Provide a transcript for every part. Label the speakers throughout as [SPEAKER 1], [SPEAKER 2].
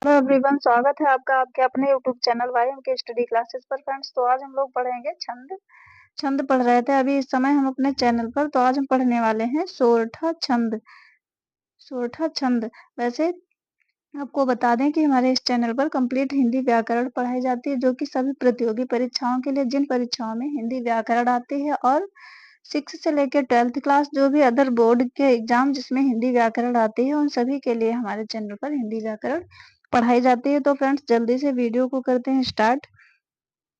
[SPEAKER 1] Hello everyone, स्वागत है आपका आपके अपने यूट्यूब चैनल वाई के स्टडी क्लासेस पर। फ्रेंड्स, तो आज हम लोग पढ़ेंगे छंद। छंद पढ़ रहे थे अभी इस समय हम अपने चैनल पर, तो आज हम पढ़ने वाले हैं सोरठा छंद। सोरठा छंद। वैसे आपको बता दें कि हमारे इस चैनल पर कंप्लीट हिंदी व्याकरण पढ़ाई जाती है, जो कि सभी प्रतियोगी परीक्षाओं के लिए, जिन परीक्षाओं में हिंदी व्याकरण आती है और 6 से लेकर 12th क्लास जो भी अदर बोर्ड के एग्जाम जिसमें हिंदी व्याकरण आती है, उन सभी के लिए हमारे चैनल पर हिंदी व्याकरण पढ़ाई जाती है। तो फ्रेंड्स, जल्दी से वीडियो को करते हैं स्टार्ट।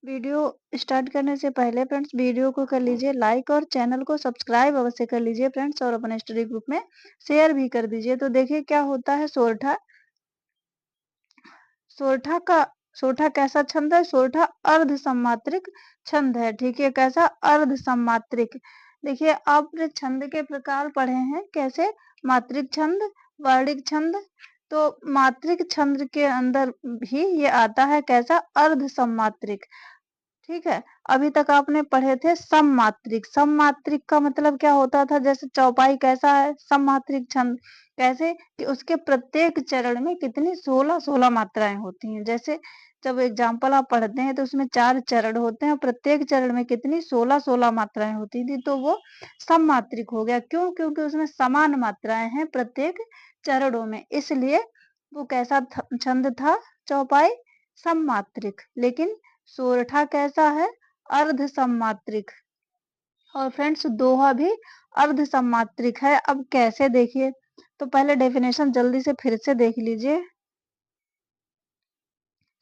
[SPEAKER 1] वीडियो स्टार्ट करने से पहले फ्रेंड्स, वीडियो को कर लीजिए लाइक और चैनल को सब्सक्राइब अवश्य कर लीजिए फ्रेंड्स, और अपने स्टडी ग्रुप में शेयर भी कर दीजिए। तो देखिए क्या होता है सोरठा। सोरठा कैसा छंद है? सोरठा अर्ध सम्मात्रिक छंद है। ठीक है, कैसा? अर्ध सम्मात्रिक। देखिए, आपने छंद के प्रकार पढ़े हैं कैसे? मात्रिक छंद, वर्णिक छंद। तो मात्रिक छंद के अंदर भी ये आता है कैसा? अर्ध सम्मात्रिक। ठीक है, अभी तक आपने पढ़े थे सममात्रिक। सममात्रिक का मतलब क्या होता था? जैसे चौपाई कैसा है? सममात्रिक छंद। कैसे कि उसके प्रत्येक चरण में कितनी 16 मात्राएं होती हैं। जैसे जब एग्जाम्पल आप पढ़ते हैं तो उसमें 4 चरण होते हैं और प्रत्येक चरण में कितनी 16 मात्राएं होती थी, तो वो सममात्रिक हो गया। क्यों? क्योंकि उसमें समान मात्राएं हैं प्रत्येक चरणों में, इसलिए वो कैसा छंद था? चौपाई सममात्रिक। लेकिन सोरठा कैसा है? अर्ध सम्मात्रिक। और फ्रेंड्स, दोहा भी अर्ध सम्मात्रिक है। अब कैसे? देखिए, तो पहले डेफिनेशन जल्दी से फिर से देख लीजिए।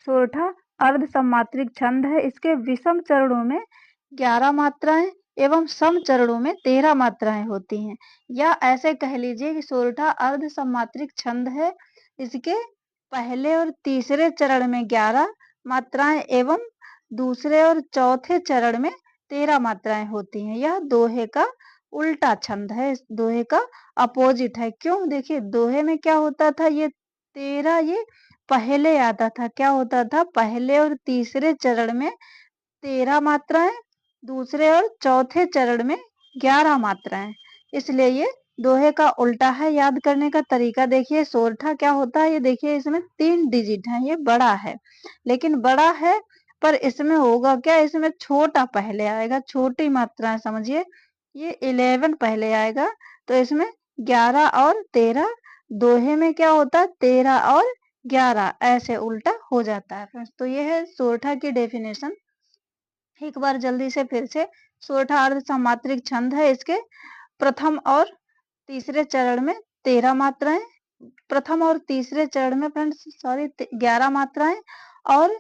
[SPEAKER 1] सोरठा अर्ध सम्मात्रिक छंद है। इसके विषम चरणों में 11 मात्राएं एवं सम चरणों में 13 मात्राएं होती हैं। या ऐसे कह लीजिए कि सोरठा अर्ध सम्मात्रिक छंद है। इसके पहले और तीसरे चरण में 11 मात्राएं एवं दूसरे और चौथे चरण में 13 मात्राएं होती हैं। यह दोहे का उल्टा छंद है, दोहे का अपोजिट है। क्यों? देखिए, दोहे में क्या होता था? ये 13 ये पहले आता था। क्या होता था? पहले और तीसरे चरण में 13 मात्राएं, दूसरे और चौथे चरण में 11 मात्राएं। इसलिए ये दोहे का उल्टा है। याद करने का तरीका देखिए, सोरठा क्या होता है? ये देखिए, इसमें 3 डिजिट है, ये बड़ा है। लेकिन बड़ा है पर इसमें होगा क्या? इसमें छोटा पहले आएगा, छोटी मात्राएं समझिए। ये 11 पहले आएगा, तो इसमें 11 और 13। दोहे में क्या होता है? 13 और 11 ऐसे उल्टा हो जाता है फ्रेंड्स। तो ये है सोरठा की डेफिनेशन। एक बार जल्दी से फिर से। सोरठा अर्ध सम्मात्रिक छंद है। इसके प्रथम और तीसरे चरण में 13 मात्राएं, प्रथम और तीसरे चरण में फ्रेंड्स 11 मात्राएं, और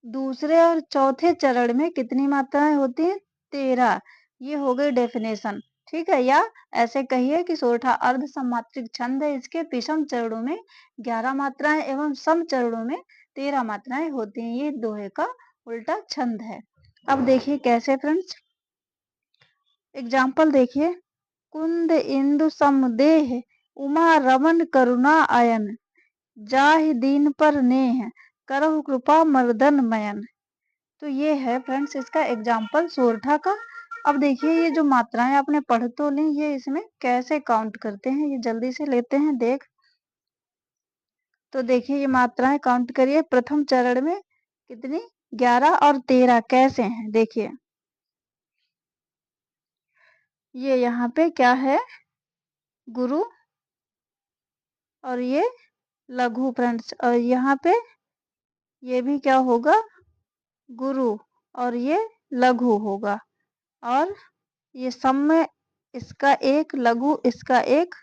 [SPEAKER 1] दूसरे और चौथे चरण में कितनी मात्राएं होती हैं? 13। ये हो गई डेफिनेशन। ठीक है, या ऐसे कहिए कि सोरठा अर्ध सम्मात्रिक छंद है। इसके विषम चरणों में 11 मात्राएं एवं सम चरणों में 13 मात्राएं होती हैं। ये दोहे का उल्टा छंद है। अब देखिए कैसे फ्रेंड्स, एग्जाम्पल देखिए। कुंद इंदु समदेह, उमा रमन करुणा आयन, जाहि दीन पर नेह, करहु कृपा मर्दन मयन। तो ये है फ्रेंड्स इसका एग्जाम्पल सोरठा का। अब देखिए, ये जो मात्राएं आपने पढ़ तो ली, ये इसमें कैसे काउंट करते हैं, ये जल्दी से लेते हैं देख। तो देखिए, ये मात्राएं काउंट करिए। प्रथम चरण में कितनी? 11 और 13 कैसे हैं देखिए। ये यहाँ पे क्या है? गुरु, और ये लघु फ्रेंड्स, और यहाँ पे ये भी क्या होगा? गुरु, और ये लघु होगा। और ये सम में इसका एक लघु, इसका एक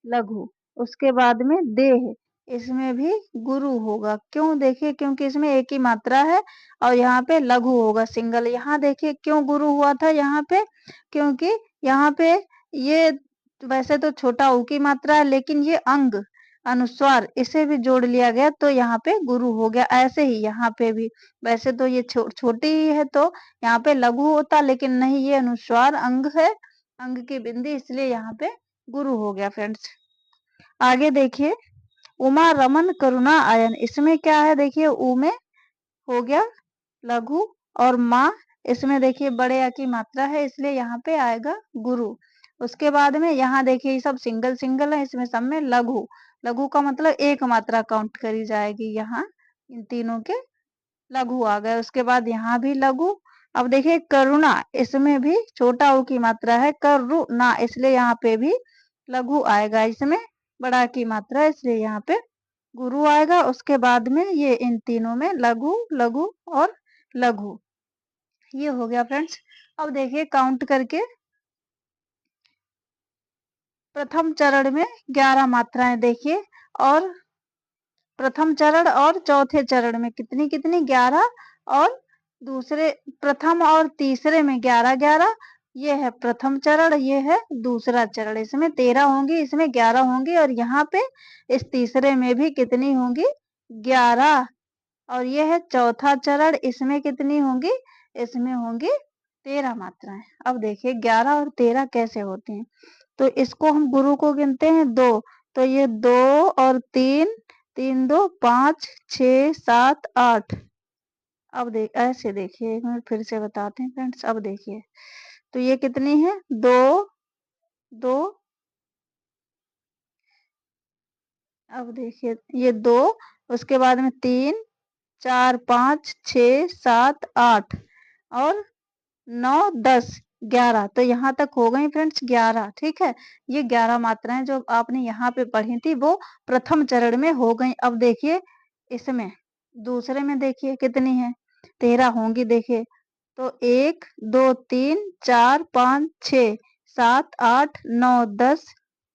[SPEAKER 1] लघु। उसके बाद में देह, इसमें भी गुरु होगा। क्यों? देखिए, क्योंकि इसमें एक ही मात्रा है और यहाँ पे लघु होगा सिंगल। यहाँ देखिए क्यों गुरु हुआ था यहाँ पे? क्योंकि यहाँ पे ये वैसे तो छोटा ऊ की मात्रा है, लेकिन ये अंग अनुस्वार इसे भी जोड़ लिया गया, तो यहाँ पे गुरु हो गया। ऐसे ही यहाँ पे भी, वैसे तो ये छोटी ही है तो यहाँ पे लघु होता, लेकिन नहीं, ये अनुस्वार अंग है, अंग की बिंदी, इसलिए यहाँ पे गुरु हो गया फ्रेंड्स। आगे देखिए, उमा रमन करुणा आयन, इसमें क्या है? देखिए, ऊ में हो गया लघु, और माँ, इसमें देखिए बड़े आ की मात्रा है, इसलिए यहाँ पे आएगा गुरु। उसके बाद में यहाँ देखिए सब सिंगल सिंगल है, इसमें सब में लघु। लघु का मतलब एक मात्रा काउंट करी जाएगी। यहाँ इन तीनों के लघु आ गए। उसके बाद यहाँ भी लघु। अब देखिए करुणा, इसमें भी छोटा ऊ की मात्रा है, करुणा, इसलिए यहाँ पे भी लघु आएगा। इसमें बड़ा की मात्रा है, इसलिए यहाँ पे गुरु आएगा। उसके बाद में ये इन तीनों में लघु, लघु और लघु, ये हो गया फ्रेंड्स। अब देखिए काउंट करके, प्रथम चरण में 11 मात्राएं देखिए, और प्रथम चरण और चौथे चरण में कितनी कितनी 11, और दूसरे प्रथम और तीसरे में 11 11। ये है प्रथम चरण, ये है दूसरा चरण। इसमें 13 होंगी, इसमें 11 होंगी, और यहाँ पे इस तीसरे में भी कितनी होंगी 11। और ये है चौथा चरण, इसमें कितनी होंगी, इसमें होंगी 13 मात्राएं। अब देखिए 11 और 13 कैसे होती हैं। तो इसको हम गुरु को गिनते हैं 2, तो ये 2 और 3, 3 2 5 6 7 8। अब ऐसे देखिए, एक मिनट फिर से बताते हैं फ्रेंड्स। अब देखिए तो ये कितनी है 2 2। अब देखिए ये 2, उसके बाद में 3 4 5 6 7 8 और 9 10 11। तो यहाँ तक हो गई फ्रेंड्स 11। ठीक है, ये 11 मात्राएं जो आपने यहाँ पे पढ़ी थी वो प्रथम चरण में हो गई। अब देखिए इसमें दूसरे में देखिए कितनी है, 13 होंगी। देखिए तो 1 2 3 4 5 6 7 8 9 10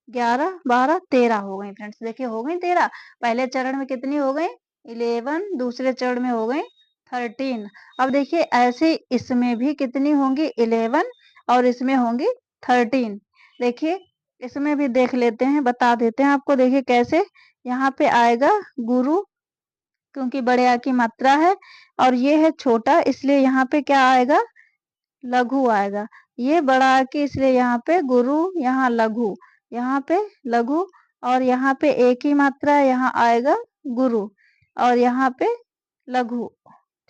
[SPEAKER 1] 11 12 13 हो गई फ्रेंड्स। देखिए हो गई 13। पहले चरण में कितनी हो गई 11, दूसरे चरण में हो गई 13। अब देखिए ऐसे इसमें भी कितनी होंगी 11, और इसमें होंगी 13। देखिए इसमें भी देख लेते हैं, बता देते हैं आपको। देखिए कैसे, यहाँ पे आएगा गुरु, क्योंकि बड़े आ की मात्रा है, और ये है छोटा, इसलिए यहाँ पे क्या आएगा लघु आएगा। ये बड़ा आ की, इसलिए यहाँ पे गुरु, यहाँ लघु, यहाँ पे लघु, और यहाँ पे एक ही मात्रा है, यहाँ आएगा गुरु, और यहाँ पे लघु।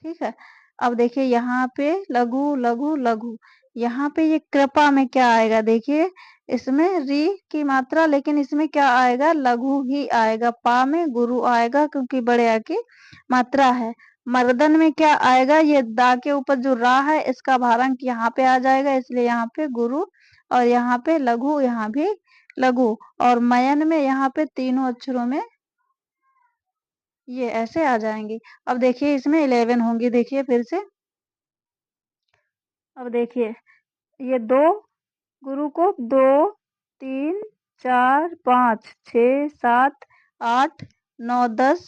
[SPEAKER 1] ठीक है, अब देखिए यहाँ पे लघु लघु लघु, यहाँ पे ये कृपा में क्या आएगा, देखिए इसमें री की मात्रा, लेकिन इसमें क्या आएगा लघु ही आएगा। पा में गुरु आएगा, क्योंकि बड़े आ की मात्रा है। मर्दन में क्या आएगा, ये दा के ऊपर जो रा है इसका भारांक यहाँ पे आ जाएगा, इसलिए यहाँ पे गुरु, और यहाँ पे लघु, यहाँ भी लघु। और मयन में यहाँ पे तीनों अक्षरों में ये ऐसे आ जाएंगे। अब देखिए इसमें 11 होंगी। देखिए फिर से, अब देखिए ये 2, गुरु को 2 3 4 5 6 7 8 9 10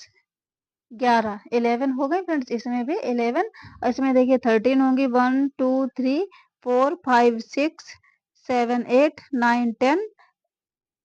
[SPEAKER 1] 11 11 हो गए फ्रेंड्स। इसमें भी 11, और इसमें देखिए 13 होंगी। 1 2 3 4 5 6 7 8 9 10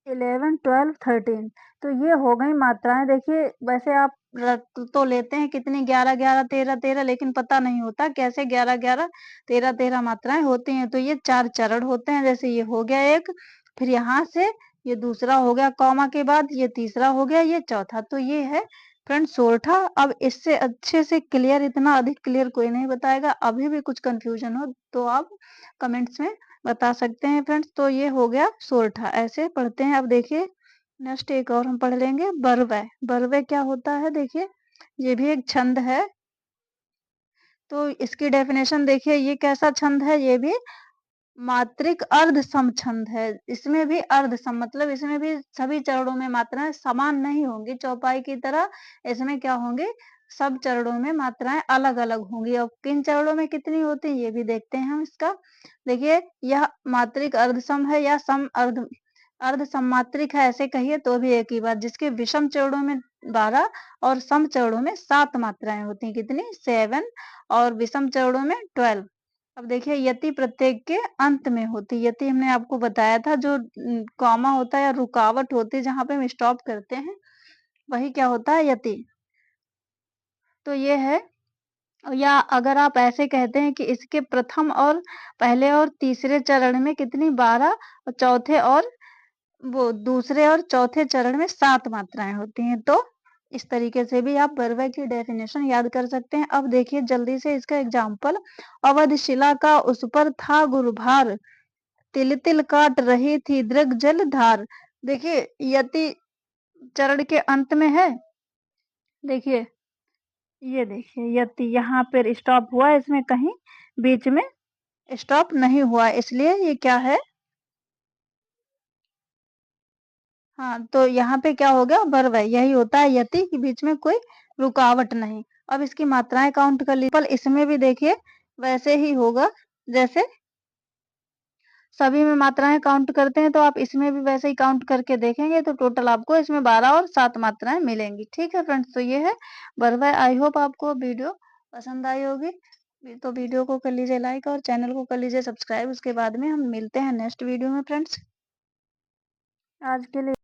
[SPEAKER 1] 11 12 13। तो ये हो गई मात्राएं। देखिए वैसे आप रट तो लेते हैं कितनी 11 11 13 13, लेकिन पता नहीं होता कैसे 11 11 13 13 मात्राएं होती हैं। तो ये 4 चरण होते हैं। जैसे ये हो गया एक, फिर यहाँ से ये दूसरा हो गया कॉमा के बाद, ये तीसरा हो गया, ये चौथा। तो ये है फ्रेंड्स सोरठा। अब इससे अच्छे से क्लियर, इतना अधिक क्लियर कोई नहीं बताएगा। अभी भी कुछ कंफ्यूजन हो तो आप कमेंट्स में बता सकते हैं फ्रेंड्स। तो ये हो गया सोरठा, ऐसे पढ़ते हैं। अब देखिए नेक्स्ट एक और हम पढ़ लेंगे बरवै। बरवै क्या होता है, देखिए ये भी एक छंद है। तो इसकी डेफिनेशन देखिए, ये कैसा छंद है, ये भी मात्रिक अर्ध सम छंद है। इसमें भी अर्ध सम मतलब इसमें भी सभी चरणों में मात्राएं समान नहीं होंगी चौपाई की तरह। इसमें क्या होंगे, सब चरणों में मात्राएं अलग अलग होंगी। और किन चरणों में कितनी होती है ये भी देखते हैं हम इसका। देखिए यह मात्रिक अर्ध सम है या सम अर्ध अर्ध सम्मात्रिक है, ऐसे कहिए तो भी एक ही बात। जिसके विषम चरणों में 12 और सम चरणों में 7 मात्राएं होती हैं, कितनी 7, और विषम चरणों में 12। अब देखिए यति प्रत्येक के अंत में होती है। यति हमने आपको बताया था, जो कॉमा होता है या रुकावट होती है जहां पे हम स्टॉप करते हैं, वही क्या होता है यति। तो ये है। या अगर आप ऐसे कहते हैं कि इसके प्रथम और पहले और तीसरे चरण में कितनी 12, और चौथे और वो दूसरे और चौथे चरण में 7 मात्राएं होती हैं। तो इस तरीके से भी आप बरवै की डेफिनेशन याद कर सकते हैं। अब देखिए जल्दी से इसका एग्जाम्पल। अवध शिला का उस पर था गुरुभार, तिल तिल काट रही थी दृग जल धार। देखिए यति चरण के अंत में है। देखिए, ये देखिए यति यहाँ पर स्टॉप हुआ है, इसमें कहीं बीच में स्टॉप नहीं हुआ है, इसलिए ये क्या है? हाँ, तो यहाँ पे क्या हो गया? वर्ब है। यही होता है यति कि बीच में कोई रुकावट नहीं। अब इसकी मात्राएँ काउंट कर ली, पर इसमें भी देखिए वैसे ही होगा जैसे सभी में मात्राएँ काउंट करते हैं, तो आप इसमें भी वैसे ही काउंट करके देखेंगे तो टोटल आपको इसमें 12 और 7 मात्राएँ मिलेंगी। ठीक है फ्रेंड्स, तो ये है वर्ब है। आई होप आपको वीडियो पसंद आई होगी। तो वीडियो को कर लीजिए लाइक और चैनल को कर लीजिए सब्सक्राइब। उसके बाद में हम मिलते हैं नेक्स्ट वीडियो में फ्रेंड्स। आज के लिए